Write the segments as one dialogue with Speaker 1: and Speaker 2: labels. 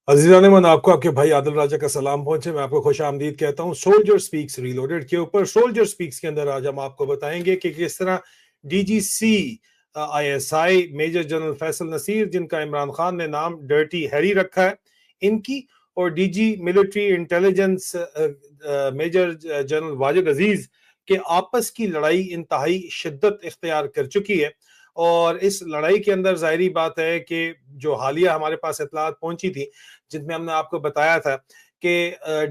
Speaker 1: अजीज़ान मन, आपको आपके भाई आदिल राजा का सलाम पहुंचे। मैं आपको खुश आमदीद कहता हूं सोल्जर स्पीक्स रीलोडेड के ऊपर। सोल्जर स्पीक्स के अंदर आज हम आपको बताएंगे कि किस तरह DGC ISI major general Faisal Naseer, जिनका इमरान खान ने नाम डर्टी हैरी रखा है, इनकी और DG military intelligence major general Wajid Aziz के आपस की लड़ाई इंतहाई शिद्दत इख्तियार कर चुकी है। और इस लड़ाई के अंदर जाहिर बात है कि जो हालिया हमारे पास इतलात पहुंची थी, जिनमें हमने आपको बताया था कि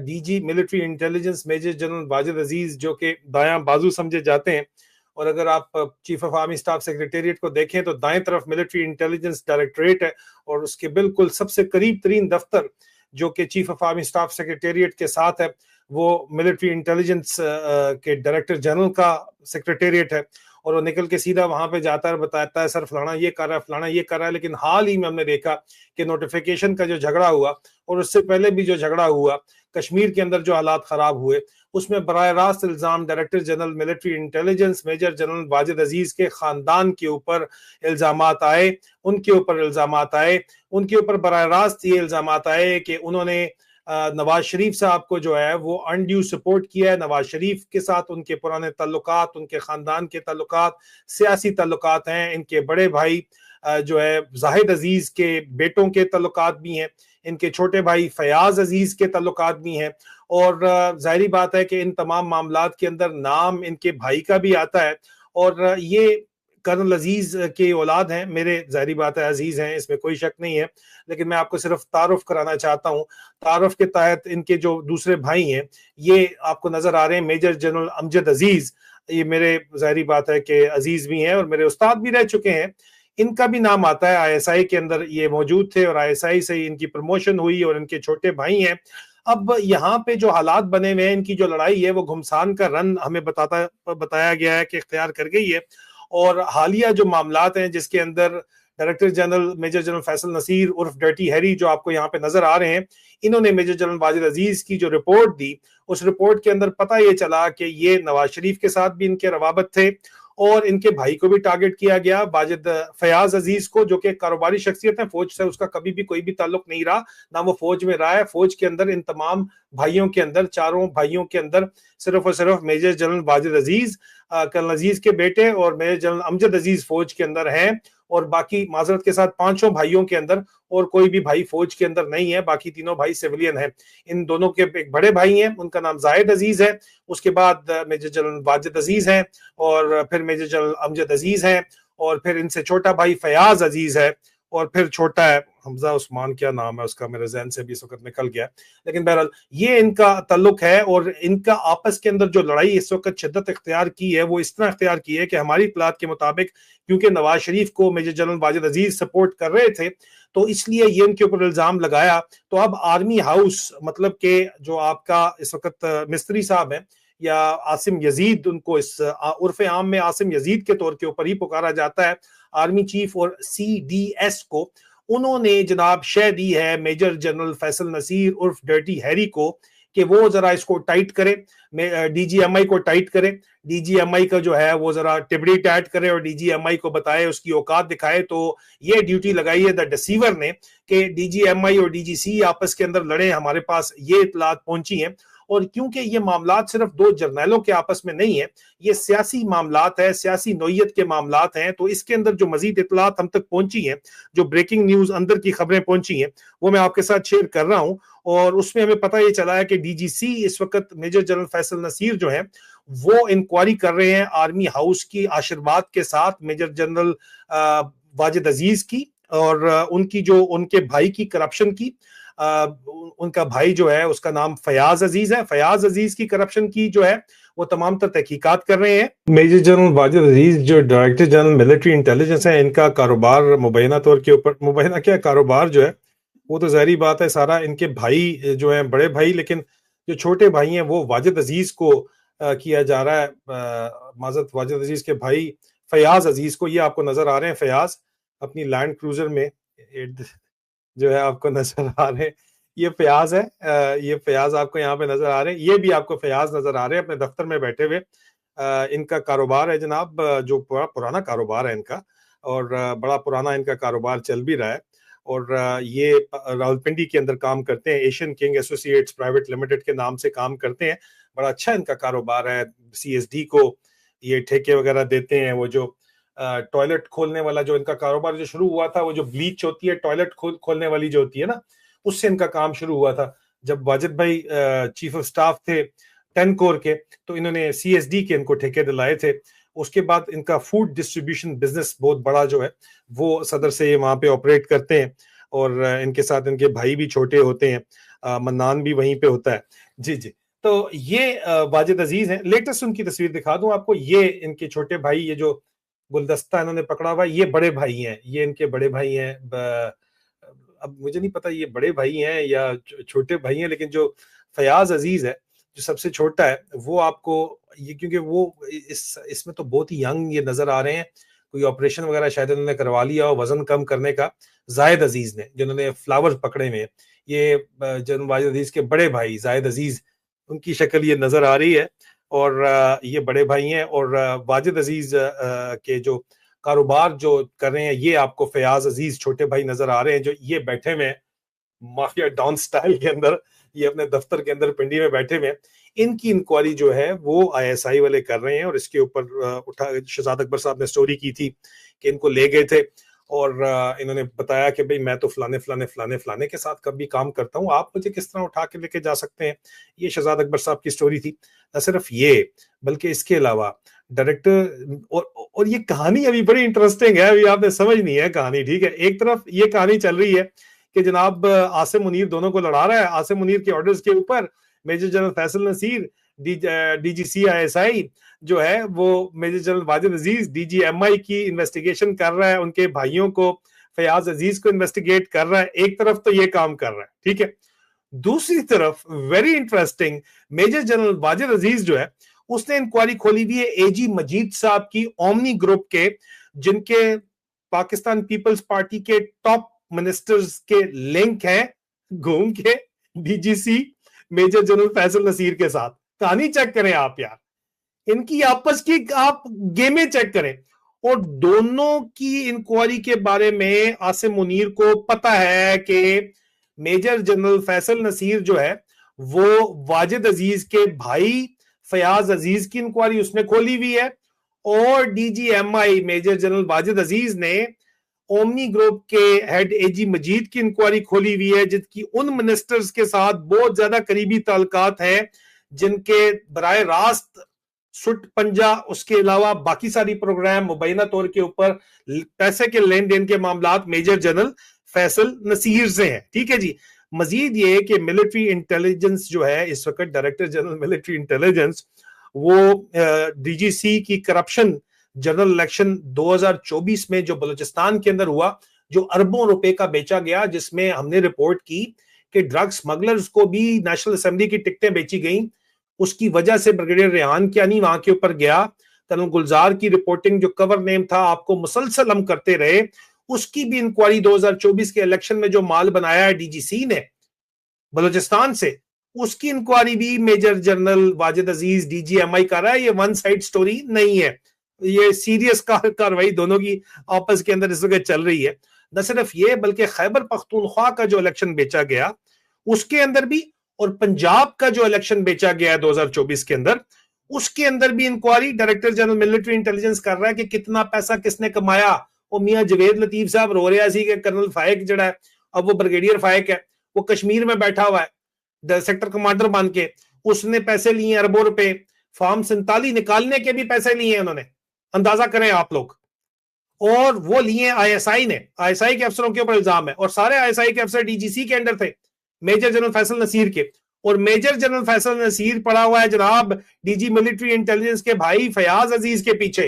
Speaker 1: DG military intelligence major general Wajid Aziz, जो कि दायां बाजू समझे जाते हैं, और अगर आप chief of army staff secretariat को देखें तो दाएं तरफ मिलिट्री इंटेलिजेंस डायरेक्टरेट है, और उसके बिल्कुल सबसे करीब तरीन दफ्तर जो कि chief of army staff secretariat के साथ है, वो मिलिट्री इंटेलिजेंस के डायरेक्टर जनरल का सेक्रेटेरिएट है। और वो निकल के सीधा वहां पे जाता है, बताता है सर फलाना ये कर रहा है, फलाना ये कर रहा है। लेकिन हाल ही में हमने देखा कि नोटिफिकेशन का जो झगड़ा हुआ, और उससे पहले भी जो झगड़ा हुआ, कश्मीर के अंदर जो हालात खराब हुए, उसमें बराह रास्त इल्जाम director general military intelligence major general Wajid Aziz के खानदान के ऊपर इल्जामात आए। उनके ऊपर बराह रास्त ये इल्जामात आए कि उन्होंने नवाज शरीफ साहब को जो है वो अनड्यू सपोर्ट किया है। नवाज शरीफ के साथ उनके पुराने ताल्लुकात, उनके खानदान के ताल्लुकात, सियासी ताल्लुकात हैं। इनके बड़े भाई जो है जाहिद अजीज के बेटों के ताल्लुकात भी हैं, इनके छोटे भाई फयाज अजीज के ताल्लुकात भी हैं। और जाहिर बात है कि इन तमाम मामलात के अंदर नाम इनके भाई का भी आता है, और ये कर्नल अजीज के औलाद हैं। मेरे जाहिर बात है अजीज हैं, इसमें कोई शक नहीं है, लेकिन मैं आपको सिर्फ तारुफ कराना चाहता हूँ। तारुफ के तहत इनके जो दूसरे भाई हैं, ये आपको नजर आ रहे हैं, मेजर जनरल अमजद अजीज। ये मेरे जाहिर बात है कि अजीज भी हैं और मेरे उस्ताद भी रह चुके हैं। इनका भी नाम आता है, आईएसआई के अंदर ये मौजूद थे और आईएसआई से इनकी प्रमोशन हुई, और इनके छोटे भाई हैं। अब यहाँ पे जो हालात बने हुए हैं, इनकी जो लड़ाई है वो घुमसान का रन हमें बताया गया है कि इख्तियार कर गई है। और हालिया जो मामलात हैं, जिसके अंदर director general major general Faisal Naseer उर्फ डर्टी हैरी, जो आपको यहाँ पे नजर आ रहे हैं, इन्होंने मेजर जनरल वाजिद अजीज की जो रिपोर्ट दी, उस रिपोर्ट के अंदर पता ये चला कि ये नवाज शरीफ के साथ भी इनके रवाबत थे, और इनके भाई को भी टारगेट किया गया, वाजिद फयाज अजीज को, जो कि कारोबारी शख्सियत है। फौज से उसका कभी भी कोई भी ताल्लुक नहीं रहा, ना वो फौज में रहा है। फौज के अंदर इन तमाम भाइयों के अंदर, चारों भाइयों के अंदर सिर्फ और सिर्फ मेजर जनरल वाजिद अजीज, कर्नल अजीज के बेटे और मेजर जनरल अमजद अजीज फौज के अंदर हैं, और बाकी माजरत के साथ पांचों भाइयों के अंदर और कोई भी भाई फौज के अंदर नहीं है। बाकी तीनों भाई सिविलियन हैं। इन दोनों के एक बड़े भाई हैं, उनका नाम जाहिद अजीज है, उसके बाद मेजर जनरल वाजिद अजीज हैं, और फिर मेजर जनरल अमजद अजीज हैं, और फिर इनसे छोटा भाई फयाज अजीज है, और फिर छोटा है हमजा उस्मान, क्या नाम है उसका, मेरे जहन से भी इस वक्त निकल गया। लेकिन बहरहाल ये इनका ताल्लुक है, और इनका आपस के अंदर जो लड़ाई इस वक्त शिद्दत इख्तियार की है, वो इस तरह इख्तियार की है कि हमारी इत्तलात के मुताबिक, क्योंकि नवाज शरीफ को मेजर जनरल वाजिद अजीज सपोर्ट कर रहे थे, तो इसलिए ये इनके ऊपर इल्जाम लगाया। तो अब आर्मी हाउस, मतलब के जो आपका इस वक्त मिस्त्री साहब है, या आसिम यजीद, उनको इस उर्फ आम में आसिम यजीद के तौर के ऊपर ही पुकारा जाता है, आर्मी चीफ और सीडीएस को, उन्होंने जनाब शह दी है मेजर जनरल फैसल नसीर उर्फ डर्टी हैरी को कि वो जरा इसको टाइट करे, डीजीएमआई को टाइट करे, डीजीएमआई का जो है वो जरा टिबड़ी टाइट करे और डीजीएमआई को बताए, उसकी औकात दिखाए। तो ये ड्यूटी लगाई है द डिसीवर ने कि डीजीएमआई और डीजीसी आपस के अंदर लड़े। हमारे पास ये इत्तलात पहुंची हैं, और क्योंकि ये मामलात सिर्फ दो जर्नैलों के आपस में नहीं है, ये सियासी मामलात है, सियासी नौयत के मामलात हैं, तो इसके अंदर जो मजीद इत्तलात हम तक पहुंची हैं, जो ब्रेकिंग न्यूज अंदर की खबरें पहुंची हैं, वो मैं आपके साथ शेयर कर रहा हूं। और उसमें हमें पता ये चला है कि डीजीसी इस वक्त मेजर जनरल फैसल नसीर जो है, वो इंक्वायरी कर रहे हैं आर्मी हाउस की आशीर्वाद के साथ मेजर जनरल वाजिद अजीज की, और उनकी जो उनके भाई की करप्शन की। उनका भाई जो है उसका नाम फयाज अजीज है। फयाज अजीज की करप्शन की जो है वो तमाम तर तहकीकात कर रहे हैं। मेजर जनरल वाजिद अजीज जो डायरेक्टर जनरल मिलिट्री इंटेलिजेंस है, इनका कारोबार मुबैना तौर के ऊपर, मुबैना क्या कारोबार जो है वो तो ज़ाहिर बात है सारा इनके भाई जो है, बड़े भाई, लेकिन जो छोटे भाई हैं वो वाजिद अजीज को किया जा रहा है। माजरत, वाजिद अजीज के भाई फयाज अजीज को, ये आपको नजर आ रहे हैं फयाज अपनी लैंड क्रूजर में जो है आपको नजर आ रहे हैं, ये फयाज है। ये फयाज आपको यहाँ पे नजर आ रहे हैं, ये भी आपको फयाज नजर आ रहे हैं अपने दफ्तर में बैठे हुए। इनका कारोबार है जनाब, जो पुराना कारोबार है इनका, और बड़ा पुराना इनका कारोबार चल भी रहा है। اور یہ راولپنڈی کے اندر کام کرتے ہیں, Asian king associates private limited کے نام سے کام کرتے ہیں. بڑا اچھا ان کا کاروبار ہے. سی ایس ڈی کو یہ ٹھیکے وغیرہ دیتے ہیں. وہ جو ٹوائلٹ کھولنے والا جو ان کا کاروبار جو شروع ہوا تھا, وہ جو بلیچ ہوتی ہے ٹوائلٹ کھولنے والی جو ہوتی ہے نا, اس سے ان کا کام شروع ہوا تھا. جب واجد بھائی چیف آف سٹاف تھے 10 کور کے, تو انہوں نے سی ایس ڈی کے ان کو ٹھیکے دلائے تھے. اس کے بعد ان کا فوڈ ڈسٹریبیوشن بزنس بہت بڑا جو ہے وہ صدر سے وہاں پہ آپریٹ کرتے ہیں, اور ان کے ساتھ ان کے بھائی بھی چھوٹے ہوتے ہیں, منان بھی وہیں پہ ہوتا ہے. جی جی, تو یہ واجد عزیز ہیں. لیٹسٹ ان کی تصویر دکھا دوں آپ کو. یہ ان کے چھوٹے بھائی, یہ جو گلدستہ انہوں نے پکڑا ہوا ہے, یہ بڑے بھائی ہیں. یہ ان کے بڑے بھائی ہیں. اب مجھے نہیں پتا یہ بڑے بھائی ہیں یا چھوٹے بھائی ہیں, لیکن جو فیاض عزیز ہے جو سب سے چھوٹا ہے, وہ آپ کو یہ, کیونکہ وہ اس میں تو بہت ہی ینگ یہ نظر آ رہے ہیں. کوئی آپریشن وغیرہ شاید انہوں نے کروا لیا ہو وزن کم کرنے کا. زاہد عزیز نے, جنہوں نے فلاور پکڑے ہوئے, یہ جناب واجد عزیز کے بڑے بھائی زاہد عزیز, ان کی شکل یہ نظر آ رہی ہے. اور یہ بڑے بھائی ہیں. اور واجد عزیز کے جو کاروبار جو کر رہے ہیں, یہ آپ کو فیاض عزیز چھوٹے بھائی نظر آ رہے ہیں, جو یہ بیٹھے ہوئے مافیا ڈان سٹائل کے اندر, یہ اپنے دفتر کے اندر پنڈی میں بیٹھے ہوئے. ان کی انکوائری جو ہے وہ آئی ایس آئی والے کر رہے ہیں. اور اس کے اوپر شہزاد اکبر صاحب نے سٹوری کی تھی کہ ان کو لے گئے تھے اور انہوں نے بتایا کہ بھئی میں تو فلانے کے ساتھ کبھی کام کرتا ہوں, آپ مجھے کس طرح اٹھا کے لے کے جا سکتے ہیں. یہ شہزاد اکبر صاحب کی سٹوری تھی. نہ صرف یہ, بلکہ اس کے علاوہ ڈائریکٹر, اور یہ کہانی ابھی بڑی انٹرسٹنگ ہے, ابھی آپ نے سمجھنی ہے کہانی. ٹھیک ہے, ایک طرف یہ کہانی چل رہی ہے کہ جناب عاصم منیر دونوں کو لڑا رہا ہے. عاصم منیر کے آرڈرز کے اوپر major general Faisal Naseer D G C I S I جو ہے وہ major general Wajid Aziz D G M I کی انویسٹیگیشن کر رہا ہے, ان کے بھائیوں کو فیاض عزیز کو انویسٹیگیٹ کر رہا ہے. ایک طرف تو یہ کام کر رہا ہے, ٹھیک ہے. دوسری طرف very interesting, major general Wajid Aziz جو ہے اس نے انکوائری کھولی ہوئی ہے اے جی مجید صاحب کی, اومنی گروپ کے, جن کے پاکستان پیپلز پارٹی کے ٹاپ منسٹرز کے لنک ہیں گھوم کے ڈی جی سی میجر جنرل فیصل نصیر کے ساتھ. کہانی چیک کریں آپ یار, ان کی آپس کی آپ گیمیں چیک کریں. اور دونوں کی انکوائری کے بارے میں عاصم منیر کو پتا ہے کہ میجر جنرل فیصل نصیر جو ہے وہ واجد عزیز کے بھائی فیاض عزیز کی انکوائری اس نے کھولی ہوئی ہے, اور ڈی جی ایم آئی میجر جنرل واجد عزیز نے اومنی گروپ کے ہیڈ اے جی مجید کی انکوائری کھولی ہوئی ہے, جن کی ان منسٹرز کے ساتھ بہت زیادہ قریبی تعلقات ہیں, جن کے براہ راست سٹ پنجا, اس کے علاوہ باقی ساری پروگرام مبینہ طور کے اوپر پیسے کے لین دین کے معاملات میجر جنرل فیصل نصیر سے ہیں. ٹھیک ہے جی. مزید یہ کہ ملٹری انٹیلیجنس جو ہے اس وقت, ڈائریکٹر جنرل ملٹری انٹیلیجنس, وہ ڈی جی سی کی کرپشن جنرل الیکشن 2024 میں جو بلوچستان کے اندر ہوا, جو اربوں روپے کا بیچا گیا, جس میں ہم نے رپورٹ کی کہ ڈرگ سمگلرز کو بھی نیشنل اسمبلی کی ٹکٹیں بیچی گئیں. اس کی وجہ سے بریگیڈیئر ریحان کیانی وہاں کے اوپر گیا. کرنل گلزار کی رپورٹنگ جو کور نیم تھا آپ کو مسلسل ہم کرتے رہے, اس کی بھی انکوائری 2024 کے الیکشن میں جو مال بنایا ہے ڈی جی سی نے بلوچستان سے, اس کی انکوائری بھی major general Wajid Aziz D G M آئی کر رہا ہے. یہ ون سائڈ سٹوری نہیں ہے, یہ سیریس کاروائی دونوں کی آپس کے اندر اس وقت چل رہی ہے. نہ صرف یہ بلکہ خیبر پختونخوا کا جو الیکشن بیچا گیا اس کے اندر بھی, اور پنجاب کا جو الیکشن بیچا گیا ہے 2024 کے اندر, اس کے اندر بھی inquiry director general military intelligence کر رہا ہے کہ کتنا پیسہ کس نے کمایا. وہ میاں جوید لطیف صاحب رو رہا سی کہ کرنل فائق جڑا ہے, اب وہ بریگیڈیئر فائق ہے, وہ کشمیر میں بیٹھا ہوا ہے سیکٹر کمانڈر بن کے, اس نے پیسے لیے اربوں روپے, فارم 47 نکالنے کے بھی پیسے لیے انہوں نے, اندازہ کریں آپ لوگ. اور وہ لیے آئی ایس آئی نے, آئی ایس آئی کے افسروں کے اوپر الزام ہے, اور سارے آئی ایس آئی کے افسر ڈی جی سی کے انڈر تھے میجر جنرل فیصل نصیر کے. اور میجر جنرل فیصل نصیر پڑا ہوا ہے جناب ڈی جی ملٹری انٹیلیجنس کے بھائی فیاض عزیز کے پیچھے.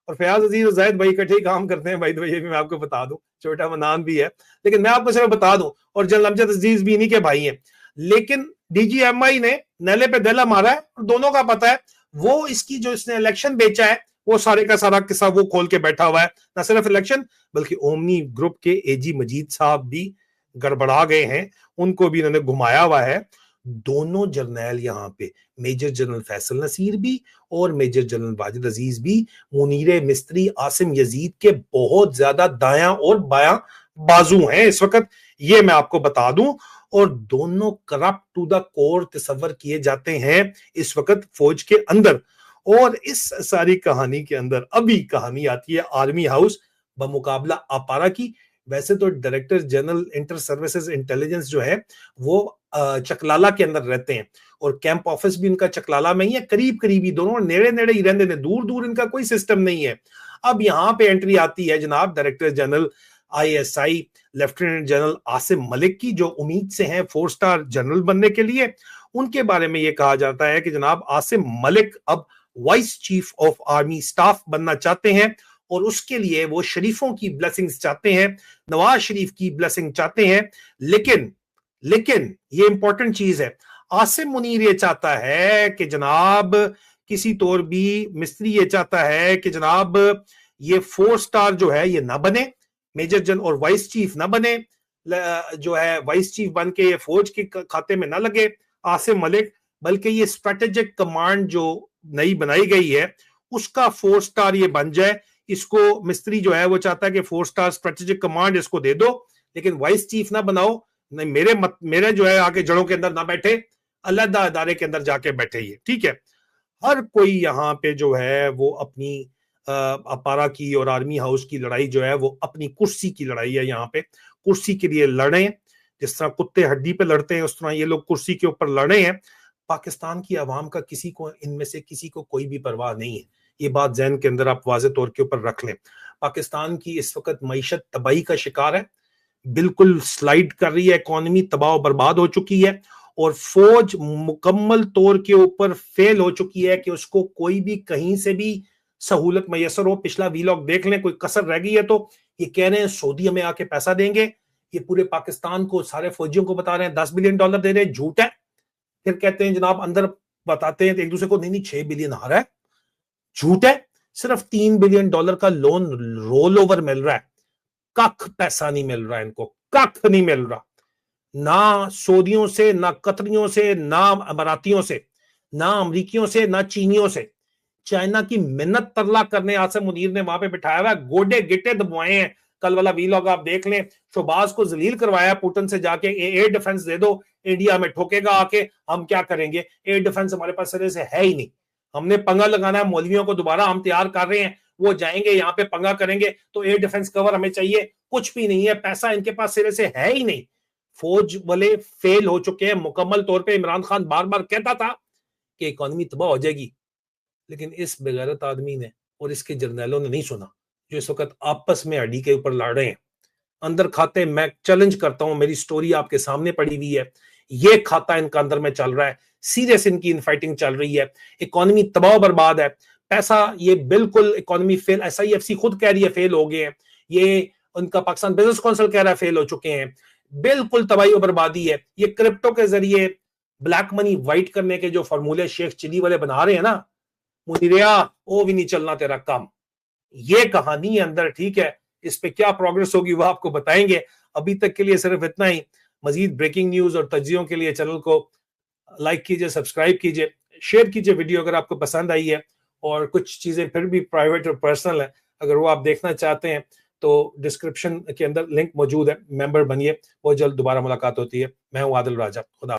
Speaker 1: اور فیاض عزیز اور زاہد بھائی اکٹھے کام کرتے ہیں بھائی, تو یہ بھی میں آپ کو بتا دوں, چھوٹا منان بھی ہے, لیکن میں آپ کو صرف بتا دوں, اور جنرل امجد عزیز بھی انہی کے بھائی ہیں. لیکن ڈی جی ایم آئی نے نیلے پہ دہلا مارا ہے, اور دونوں کا پتا ہے. وہ اس کی جو اس نے الیکشن بیچا ہے وہ سارے کا سارا قصہ وہ کھول کے بیٹھا ہوا ہے. نہ صرف الیکشن بلکہ اومنی گروپ کے اے جی مجید صاحب بھی گڑبڑا گئے ہیں, ان کو بھی انہوں نے گھمایا ہوا ہے. دونوں جرنیل یہاں پہ, میجر جنرل فیصل نصیر بھی اور میجر جنرل واجد عزیز بھی, منیر مستری عاصم یزید کے بہت زیادہ دایاں اور بایاں बाजू हैं इस वक्त, ये मैं आपको बता दूं। और दोनों करप्ट टू द कोर तस्वर किए जाते हैं इस वक्त फौज के अंदर। और इस सारी कहानी के अंदर अभी कहानी आती है आर्मी हाउस बमुकाबला अपारा की। वैसे तो director general inter services intelligence जो है वो चकलाला के अंदर रहते हैं, और कैंप ऑफिस भी इनका चकलाला में ही है, करीब करीब ही, दोनों नेड़े नेड़े ही रहते हैं, दूर दूर इनका कोई सिस्टम नहीं है। अब यहां पे एंट्री आती है जनाब director general ISI lieutenant general Asim Malik की, जो उम्मीद से हैं 4 स्टार जनरल बनने के लिए। उनके बारे में यह कहा जाता है कि जनाब आसिम मलिक अब vice chief of army staff बनना चाहते हैं, और उसके लिए वो शरीफों की ब्लेसिंग्स चाहते हैं, नवाज शरीफ की ब्लेसिंग चाहते हैं। लेकिन ये इंपॉर्टेंट चीज है, आसिम मुनीर ये चाहता है कि जनाब किसी तौर भी मिस्त्री ये चाहता है कि जनाब ये 4 स्टार जो है ये ना बने, मेजर जनरल और वाइस चीफ ना बने, जो है वाइस चीफ बन के ये फौज के खाते में ना लगे आसिम मलिक, बल्कि ये स्ट्रेटेजिक कमांड जो नई बनाई गई है उसका 4 स्टार ये बन जाए। इसको मिस्त्री जो है वो चाहता है कि 4 स्टार स्ट्रेटेजिक कमांड इसको दे दो, लेकिन वाइस चीफ ना बनाओ, नहीं मेरे जो है आगे जड़ों के अंदर ना बैठे, अलग अदारे के अंदर जाके बैठे। ये ठीक है। हर कोई यहाँ पे जो है वो अपनी अपारा की और आर्मी हाउस की लड़ाई जो है वो अपनी कुर्सी की लड़ाई है। यहाँ पे कुर्सी के लिए लड़े, जिस तरह कुत्ते हड्डी पे लड़ते हैं उस तरह ये लोग कुर्सी के ऊपर लड़े हैं। पाकिस्तान की आवाम का किसी को, इनमें से किसी को कोई भी परवाह नहीं है। ये बात ज़हन के अंदर आप वाज़े तौर के ऊपर रख लें। पाकिस्तान की इस वक्त मईशत तबाही का शिकार है, बिल्कुल स्लाइड कर रही है, इकोनॉमी तबाह बर्बाद हो चुकी है, और फौज मुकम्मल तौर के ऊपर फेल हो चुकी है कि उसको कोई भी कहीं से भी सहूलत मैसर हो। पिछला वीलॉग देख लें, कोई कसर रह गई है तो ये कह रहे हैं सऊदी हमें आके पैसा देंगे, ये पूरे पाकिस्तान को सारे फौजियों को बता रहे हैं $10 बिलियन दे रहे हैं, झूठ है। फिर कहते हैं जनाब अंदर बताते हैं एक दूसरे को, नहीं 6 बिलियन आ रहा है, झूठ है। सिर्फ $3 बिलियन का लोन रोल ओवर मिल रहा है, कख पैसा नहीं मिल रहा है इनको, कख नहीं मिल रहा, ना सऊदियों से, ना कतरियों से, ना अमरातियों से, ना अमरीकियों से, ना चीनियों से। चाइना की मिन्नत तरला करने आसिम मुनीर ने वहां पे बिठाया हुआ, गोडे गिट्टे दबवाए हैं। कल वाला वीलॉग आप देख लें, शोबाज को जलील करवाया पुतिन से जाके, एयर डिफेंस दे दो, इंडिया में ठोकेगा आके, हम क्या करेंगे, एयर डिफेंस हमारे पास सिरे से है ही नहीं, हमने पंगा लगाना है, मौलवियों को दोबारा हम तैयार कर रहे हैं, वो जाएंगे यहाँ पे पंगा करेंगे, तो एयर डिफेंस कवर हमें चाहिए, कुछ भी नहीं है, पैसा इनके पास सिरे से है ही नहीं। फौज वाले फेल हो चुके हैं मुकम्मल तौर पे। इमरान खान बार बार कहता था कि इकोनॉमी तबाह हो जाएगी, लेकिन इस बेगैरत आदमी ने और इसके जर्नैलों ने नहीं सुना, जो इस वक्त आपस में अड़ी के ऊपर लड़ रहे हैं। अंदर खाते, मैं चैलेंज करता हूं, मेरी स्टोरी आपके सामने पड़ी हुई है, ये खाता इनका अंदर में चल रहा है, सीरियस इनकी इनफाइटिंग चल रही है, इकोनॉमी तबाह बर्बाद है, पैसा ये बिल्कुल इकोनॉमी फेल, SIFC खुद कह रही है फेल हो गए हैं, ये उनका पाकिस्तान बिजनेस काउंसिल कह रहा है फेल हो चुके हैं, बिल्कुल तबाही और बर्बादी है। ये क्रिप्टो के जरिए ब्लैक मनी वाइट करने के जो फॉर्मूले शेख चिली वाले बना रहे हैं ना, मुनीरिया वो भी नहीं चलना तेरा काम। ये कहानी है अंदर, ठीक है। इस पे क्या प्रोग्रेस होगी वो आपको बताएंगे। अभी तक के लिए सिर्फ इतना ही। मजीद ब्रेकिंग न्यूज और तज्जियों के लिए चैनल को लाइक कीजिए, सब्सक्राइब कीजिए, शेयर कीजिए वीडियो अगर आपको पसंद आई है। और कुछ चीजें फिर भी प्राइवेट और पर्सनल है, अगर वो आप देखना चाहते हैं तो डिस्क्रिप्शन के अंदर लिंक मौजूद है, मेंबर बनिए। बहुत जल्द दोबारा मुलाकात होती है। मैं हूं आदिल राजा, खुदा।